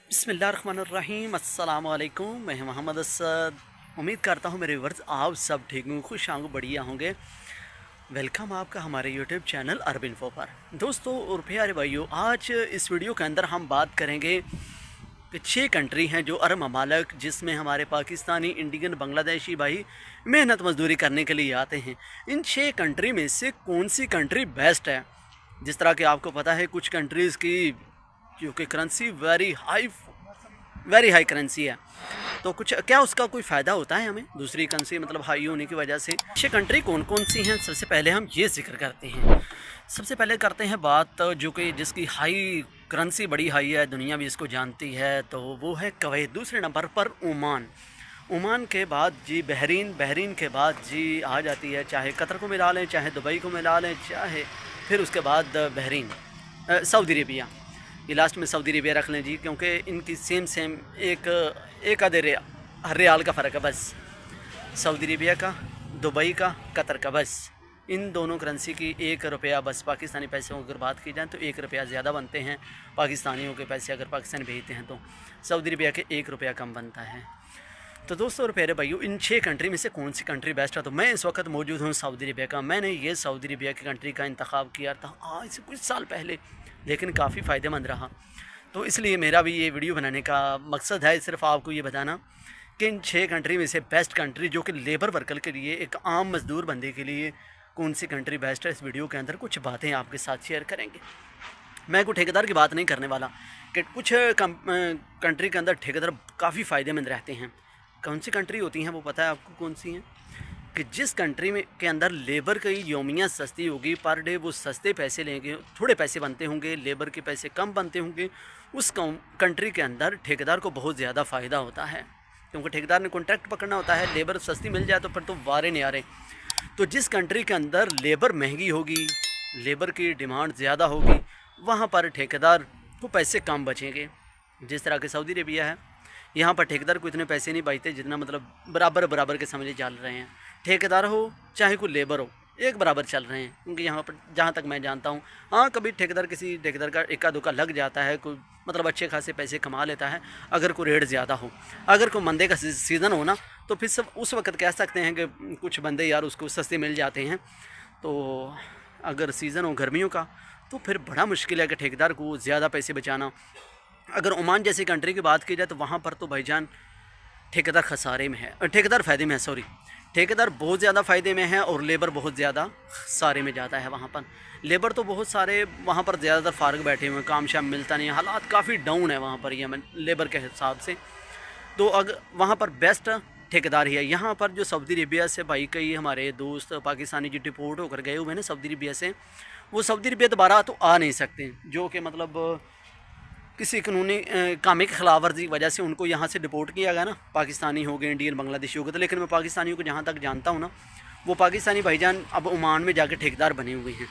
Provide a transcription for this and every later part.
बिस्मिल्लाहिर्रहमानिर्रहीम अस्सलाम वालेकुम। मैं मोहम्मद असद। उम्मीद करता हूँ मेरे व्यूअर्स आप सब ठीक होंगे, खुश होंगे, बढ़िया होंगे। वेलकम आपका हमारे यूट्यूब चैनल अरब इन्फो पर। दोस्तों और प्यारे भाइयों, आज इस वीडियो के अंदर हम बात करेंगे कि 6 कंट्री हैं जो अरब ममालिक जिसमें हमारे पाकिस्तानी, इंडियन, बांग्लादेशी भाई मेहनत मजदूरी करने के लिए आते हैं। इन 6 कंट्री में से कौन सी कंट्री बेस्ट है? जिस तरह कि आपको पता है कुछ कंट्रीज़ की जो कि करेंसी वेरी हाई करेंसी है, तो कुछ क्या उसका कोई फ़ायदा होता है हमें दूसरी करेंसी मतलब हाई होने की वजह से? ये कंट्री कौन कौन सी हैं, सबसे पहले हम ये जिक्र करते हैं। सबसे पहले करते हैं बात जो कि जिसकी हाई करेंसी बड़ी हाई है, दुनिया भी इसको जानती है, तो वो है कुवैत। दूसरे नंबर पर ओमान। ओमान के बाद जी बहरीन। बहरीन के बाद जी आ जाती है, चाहे कतर को मिला लें, चाहे दुबई को मिला लें, चाहे फिर उसके बाद बहरीन, सऊदी अरेबिया। ये लास्ट में सऊदी अरेबिया रख लें जी, क्योंकि इनकी सेम सेम एक आधे रियाल का फ़र्क है बस। सऊदी अरेबिया का, दुबई का, कतर का, बस इन दोनों करेंसी की 1 रुपया बस पाकिस्तानी पैसे की अगर बात की जाए तो 1 रुपया ज़्यादा बनते हैं पाकिस्तानियों के पैसे अगर पाकिस्तान भेजते हैं तो। सऊदी अरेबिया के 1 रुपया कम बनता है। तो दोस्तों और प्यारे भाइयों, इन 6 कंट्री में से कौन सी कंट्री बेस्ट है? तो मैं इस वक्त मौजूद हूँ सऊदी अरेबिया का। मैंने ये सऊदी अरेबिया की कंट्री का इंतखाब किया था आज से कुछ साल पहले, लेकिन काफ़ी फ़ायदेमंद रहा। तो इसलिए मेरा भी ये वीडियो बनाने का मकसद है सिर्फ आपको ये बताना कि इन 6 कंट्री में से बेस्ट कंट्री जो कि लेबर वर्कर के लिए, एक आम मज़दूर बंदे के लिए कौन सी कंट्री बेस्ट है, इस वीडियो के अंदर कुछ बातें आपके साथ शेयर करेंगे। मैं कोई ठेकेदार की बात नहीं करने वाला कि कुछ कंट्री के अंदर ठेकेदार काफ़ी फ़ायदेमंद रहते हैं। कौन सी कंट्री होती हैं वो पता है आपको कौन सी हैं? कि जिस कंट्री में के अंदर लेबर की योमिया सस्ती होगी, पर डे वो सस्ते पैसे लेंगे, थोड़े पैसे बनते होंगे, लेबर के पैसे कम बनते होंगे, उस कंट्री के अंदर ठेकेदार को बहुत ज़्यादा फ़ायदा होता है, क्योंकि ठेकेदार ने कॉन्ट्रैक्ट पकड़ना होता है। लेबर सस्ती मिल जाए तो फिर तो वारे नहीं आ रहे। तो जिस कंट्री के अंदर लेबर महंगी होगी, लेबर की डिमांड ज़्यादा होगी, वहाँ पर ठेकेदार को पैसे कम बचेंगे। जिस तरह के सऊदी अरेबिया है, यहाँ पर ठेकेदार को इतने पैसे नहीं बचते जितना मतलब बराबर बराबर के समझे चल रहे हैं। ठेकेदार हो चाहे कोई लेबर हो, एक बराबर चल रहे हैं, क्योंकि यहाँ पर जहाँ तक मैं जानता हूँ, हाँ कभी किसी ठेकेदार का इक्का दुक्का लग जाता है, कोई मतलब अच्छे खासे पैसे कमा लेता है अगर कोई रेट ज़्यादा हो। अगर कोई मंदे का सीज़न हो ना, तो फिर सब उस वक्त कह सकते हैं कि कुछ बंदे यार उसको सस्ते मिल जाते हैं। तो अगर सीज़न हो गर्मियों का तो फिर बड़ा मुश्किल है कि ठेकेदार को ज़्यादा पैसे बचाना। अगर ओमान जैसी कंट्री की बात की जाए तो वहाँ पर तो भाईजान ठेकेदार खसारे में है, ठेकेदार फ़ायदे में है, सॉरी, ठेकेदार बहुत ज़्यादा फ़ायदे में है और लेबर बहुत ज़्यादा सारे में जाता है। वहाँ पर लेबर तो बहुत सारे वहाँ पर ज़्यादातर फारग बैठे हुए हैं, काम शाम मिलता नहीं है, हालात काफ़ी डाउन है वहाँ पर यमन लेबर के हिसाब से। तो अगर वहाँ पर बेस्ट ठेकेदार ही है। यहाँ पर जो सऊदी अरेबिया से भाई कई हमारे दोस्त पाकिस्तानी जो डिपोर्ट होकर गए हुए हैं ना सऊदी अरेबिया से, वो सऊदी अरेबिया दोबारा तो आ नहीं सकते, जो कि मतलब किसी कानूनी कामे की खिलाफ वर्जी की वजह से उनको यहाँ से डिपोर्ट किया गया ना। पाकिस्तानी हो गए, इंडियन, बांग्लादेशी हो गए। तो लेकिन मैं पाकिस्तानियों को जहाँ तक जानता हूँ ना, वो पाकिस्तानी भाईजान अब ओमान में जाके ठेकेदार बने हुए हैं।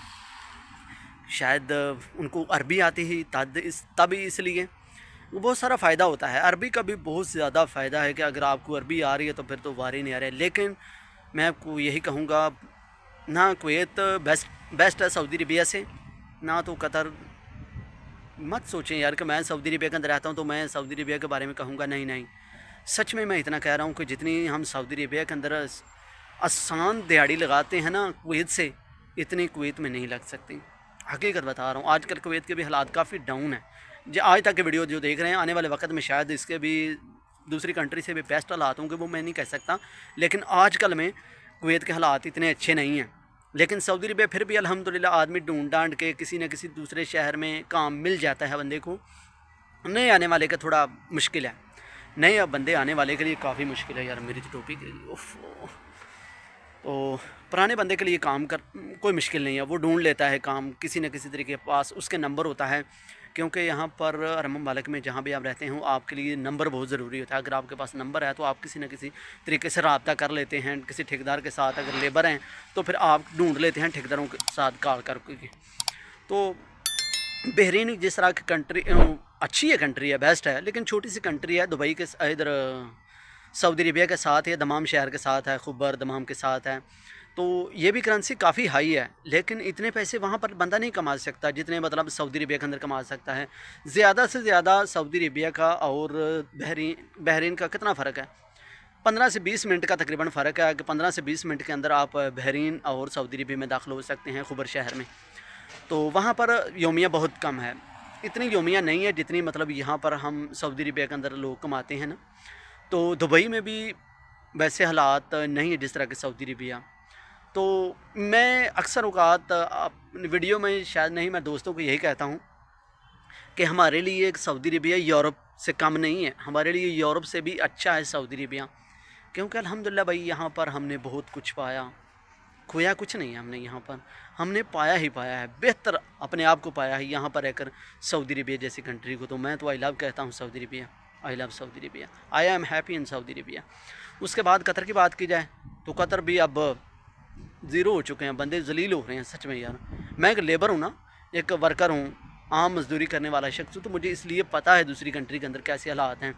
शायद उनको अरबी आती ही तभी इसलिए वो बहुत सारा फ़ायदा होता है। अरबी का भी बहुत ज़्यादा फ़ायदा है कि अगर आपको अरबी आ रही है तो फिर तो वारी नहीं आ रहा है। लेकिन मैं आपको यही कहूँगा, ना कुवैत बेस्ट है सऊदी अरेबिया से, ना तो कतर। मत सोचें यार कि मैं सऊदी अरेबिया के अंदर रहता हूँ तो मैं सऊदी अरेबिया के बारे में कहूँगा, नहीं नहीं। सच में मैं इतना कह रहा हूँ कि जितनी हम सऊदी अरेबिया के अंदर आसान दिहाड़ी लगाते हैं ना कुवैत से, इतनी कुवैत में नहीं लग सकती। हकीकत बता रहा हूँ, आजकल कुवैत के भी हालात काफ़ी डाउन है। जो आज तक के वीडियो जो देख रहे हैं, आने वाले वक्त में शायद इसके भी दूसरी कंट्री से भी बेस्ट हालात होंगे, वो मैं नहीं कह सकता। लेकिन आजकल में कुवैत के हालात इतने अच्छे नहीं हैं। लेकिन सऊदी अरबिया फिर भी अल्हम्दुलिल्लाह आदमी ढूंढ डांड के किसी न किसी दूसरे शहर में काम मिल जाता है बंदे को। नए आने वाले का थोड़ा मुश्किल है, नए बंदे आने वाले के लिए काफ़ी मुश्किल है। यार मेरी तो टोपी के लिए तो पुराने बंदे के लिए काम कर कोई मुश्किल नहीं है, वो ढूंढ लेता है काम किसी न किसी तरीके के पास उसके नंबर होता है। क्योंकि यहाँ पर अरब ममालिक में जहाँ भी आप रहते हो, आपके लिए नंबर बहुत ज़रूरी होता है। अगर आपके पास नंबर है तो आप किसी न किसी तरीके से रब्ता कर लेते हैं किसी ठेकेदार के साथ। अगर लेबर हैं तो फिर आप ढूंढ लेते हैं ठेकेदारों के साथ कॉल करके। तो बहरीन जिस तरह की कंट्री अच्छी है, कंट्री है, बेस्ट है, लेकिन छोटी सी कंट्री है। दुबई के इधर सऊदी अरेबिया के साथ है, दमाम शहर के साथ है, खुबर दमाम के साथ है। तो ये भी करेंसी काफ़ी हाई है, लेकिन इतने पैसे वहाँ पर बंदा नहीं कमा सकता जितने मतलब सऊदी अरबिया के अंदर कमा सकता है। ज़्यादा से ज़्यादा सऊदी अरबिया का और बहरीन का कितना फ़र्क है, 15 से 20 मिनट का तकरीबन फ़र्क है कि 15 से 20 मिनट के अंदर आप बहरीन और सऊदी अरबिया में दाखिल हो सकते हैं खुबर शहर में। तो वहाँ पर योमिया बहुत कम है, इतनी योमिया नहीं है जितनी मतलब यहाँ पर हम सऊदी अरबिया के अंदर लोग कमाते हैं ना। तो दुबई में भी वैसे हालात नहीं है जिस तरह के सऊदी अरबिया। तो मैं अक्सर औक़ात वीडियो में शायद नहीं, मैं दोस्तों को यही कहता हूँ कि हमारे लिए एक सऊदी अरबिया यूरोप से कम नहीं है, हमारे लिए यूरोप से भी अच्छा है सऊदी अरबिया। क्योंकि अल्हम्दुलिल्लाह भाई यहाँ पर हमने बहुत कुछ पाया, खोया कुछ नहीं है हमने यहाँ पर, हमने पाया ही पाया है, बेहतर अपने आप को पाया है यहाँ पर रहकर सऊदी अरबिया जैसी कंट्री को। तो मैं तो आई लव कहता हूँ Saudi Arabia, I love Saudi Arabia, I am happy in Saudi Arabia. उसके बाद कतर की बात की जाए तो कतर भी अब ज़ीरो हो चुके हैं, बंदे जलील हो रहे हैं सच में यार। मैं एक लेबर हूँ ना, एक वर्कर हूँ, आम मजदूरी करने वाला शख्स, तो मुझे इसलिए पता है दूसरी कंट्री के अंदर कैसे हालात हैं।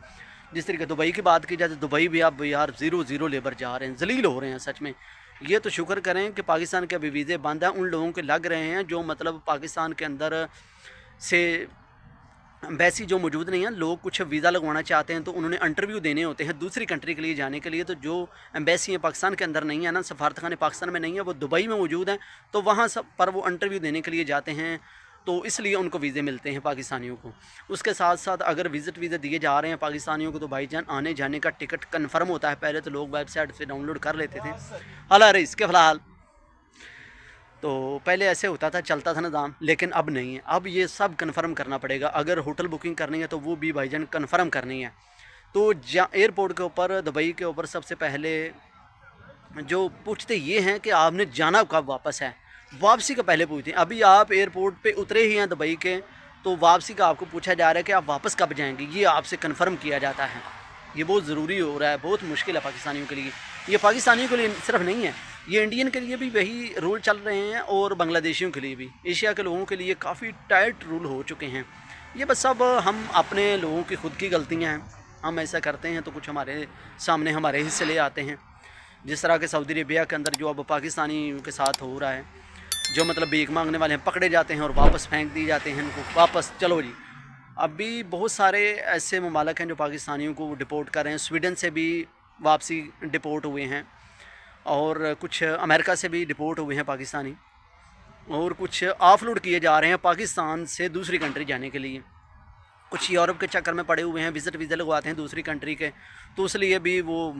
जिस तरीके दुबई की बात की जाए तो दुबई भी अब यार ज़ीरो लेबर जा रहे हैं, जलील हो रहे हैं सच में। ये तो शुक्र करें कि पाकिस्तान के अभी वीज़े बंद हैं, उन लोगों के लग रहे हैं जो मतलब पाकिस्तान के अंदर से एम्बेसी जो मौजूद नहीं है। लोग कुछ वीज़ा लगवाना चाहते हैं तो उन्होंने इंटरव्यू देने होते हैं दूसरी कंट्री के लिए जाने के लिए, तो जो एम्बेसी है पाकिस्तान के अंदर नहीं है ना, सफारत खाने पाकिस्तान में नहीं है, वो दुबई में मौजूद हैं। तो वहाँ सब पर वो इंटरव्यू देने के लिए जाते हैं, तो इसलिए उनको वीज़े मिलते हैं पाकिस्तानियों को। उसके साथ साथ अगर विज़िट वीज़े दिए जा रहे हैं पाकिस्तानियों को तो भाईजान आने जाने का टिकट कन्फर्म होता है। पहले तो लोग वेबसाइट से डाउनलोड कर लेते थे, हाल इसके फ़िलहाल तो पहले ऐसे होता था, चलता था निज़ाम, लेकिन अब नहीं है। अब ये सब कन्फर्म करना पड़ेगा। अगर होटल बुकिंग करनी है तो वो भी भाईजान कन्फर्म करनी है। तो एयरपोर्ट के ऊपर दुबई के ऊपर सबसे पहले जो पूछते ये हैं कि आपने जाना कब वापस है, वापसी का पहले पूछते हैं। अभी आप एयरपोर्ट पे उतरे ही हैं दुबई के, तो वापसी का आपको पूछा जा रहा है कि आप वापस कब जाएंगे, ये आपसे कन्फर्म किया जाता है। ये बहुत ज़रूरी हो रहा है, बहुत मुश्किल है पाकिस्तानियों के लिए। ये पाकिस्तानियों के लिए सिर्फ नहीं है, ये इंडियन के लिए भी वही रूल चल रहे हैं और बांग्लादेशियों के लिए भी, एशिया के लोगों के लिए काफ़ी टाइट रूल हो चुके हैं। ये बस सब हम अपने लोगों की खुद की गलतियाँ हैं, हम ऐसा करते हैं तो कुछ हमारे सामने हमारे हिस्से ले आते हैं। जिस तरह के सऊदी अरबिया के अंदर जो अब पाकिस्तानी के साथ हो रहा है, जो मतलब भीख मांगने वाले हैं पकड़े जाते हैं और वापस फेंक दिए जाते हैं उनको, वापस चलो जी। अभी बहुत सारे ऐसे ममालिक हैं जो पाकिस्तानियों को डिपोर्ट कर रहे हैं, स्वीडन से भी वापसी डिपोर्ट हुए हैं, और कुछ अमेरिका से भी डिपोर्ट हुए हैं पाकिस्तानी, और कुछ ऑफलोड किए जा रहे हैं पाकिस्तान से दूसरी कंट्री जाने के लिए। कुछ यूरोप के चक्कर में पड़े हुए हैं, विज़िट वीज़ा लगवाते हैं दूसरी कंट्री के, तो इसलिए भी वो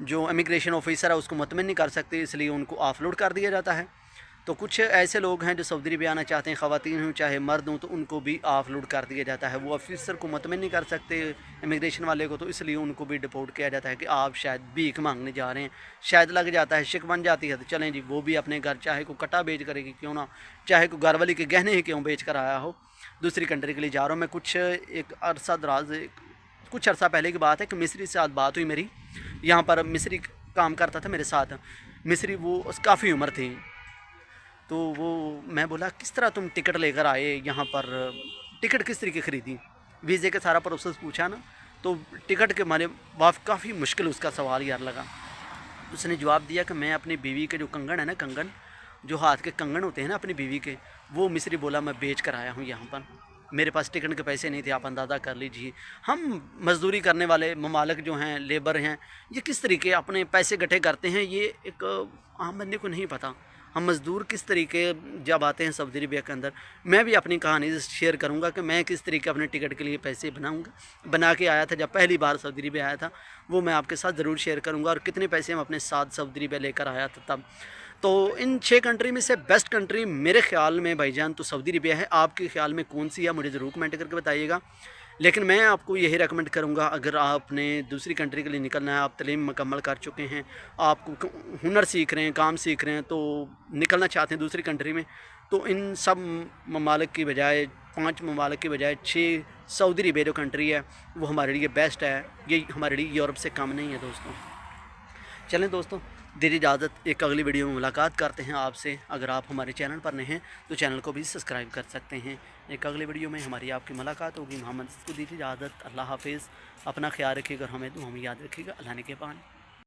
जो इमिग्रेशन ऑफिसर है उसको मुतमिन नहीं कर सकते, इसलिए उनको ऑफलोड कर दिया जाता है। तो कुछ ऐसे लोग हैं जो सऊदी अरबिया आना चाहते हैं, ख़वातीन हों चाहे मर्द हों, तो उनको भी ऑफलोड कर दिया जाता है। वो ऑफिसर को मुतमिन नहीं कर सकते इमिग्रेशन वाले को, तो इसलिए उनको भी डिपोर्ट किया जाता है कि आप शायद भीख मांगने जा रहे हैं। शायद लग जाता है, शिक बन जाती है, तो चलें जी वो भी अपने घर, चाहे को कटा बेच करेगी क्यों ना, चाहे को घर वाली के गहने ही क्यों बेच कर आया हो, दूसरी कंट्री के लिए जा रहा हूँ मैं। कुछ एक अरसा दराज, कुछ अर्सा पहले की बात है कि मिस्री से बात हुई मेरी, यहाँ पर मिस्री काम करता था मेरे साथ, मिस्री वो काफ़ी उम्र थी, तो वो मैं बोला किस तरह तुम टिकट लेकर आए यहाँ पर, टिकट किस तरीके ख़रीदी, वीज़े का सारा प्रोसेस पूछा ना, तो टिकट के मारे काफ़ी मुश्किल उसका सवाल यार लगा। उसने जवाब दिया कि मैं अपनी बीवी के जो कंगन है ना, कंगन जो हाथ के कंगन होते हैं ना अपनी बीवी के, वो मिस्री बोला मैं बेच कर आया हूँ यहाँ पर, मेरे पास टिकट के पैसे नहीं थे, आप अंदाज़ा कर लीजिए। हम मज़दूरी करने वाले ममालिक जो हैं, लेबर हैं, ये किस तरीके अपने पैसे इकट्ठे करते हैं, ये एक आम बंदे को नहीं पता। हम मज़दूर किस तरीके जब आते हैं सऊदी अरबिया के अंदर, मैं भी अपनी कहानी शेयर करूंगा कि मैं किस तरीके अपने टिकट के लिए पैसे बना के आया था जब पहली बार सऊदी अरबिया आया था, वो मैं आपके साथ ज़रूर शेयर करूंगा, और कितने पैसे हम अपने साथ सऊदी अरबिया लेकर आया था तब। तो इन 6 कंट्री में से बेस्ट कंट्री मेरे ख़्याल में भाईजान तो सऊदी अरबिया है। आपके ख़्याल में कौन सी है मुझे ज़रूर कमेंट करके बताइएगा। लेकिन मैं आपको यही रेकमेंड करूंगा, अगर आपने दूसरी कंट्री के लिए निकलना है, आप तालीम मुकम्मल कर चुके हैं, आपको हुनर सीख रहे हैं, काम सीख रहे हैं, तो निकलना चाहते हैं दूसरी कंट्री में, तो इन सब ममालिक की बजाय 5 ममालिक की बजाय 6 सऊदी अरबिया जो कंट्री है वो हमारे लिए बेस्ट है। ये हमारे लिए यूरोप से कम नहीं है दोस्तों। चलें दोस्तों, दीजिए इजाज़त, एक अगली वीडियो में मुलाकात करते हैं आपसे। अगर आप हमारे चैनल पर नए हैं तो चैनल को भी सब्सक्राइब कर सकते हैं। एक अगली वीडियो में हमारी आपकी मुलाकात होगी। मोहम्मद को दीजिए इजाज़त, अल्लाह हाफिज़। अपना ख्याल रखिएगा, हमें तो हम याद रखिएगा। अल्लाह ने के पान।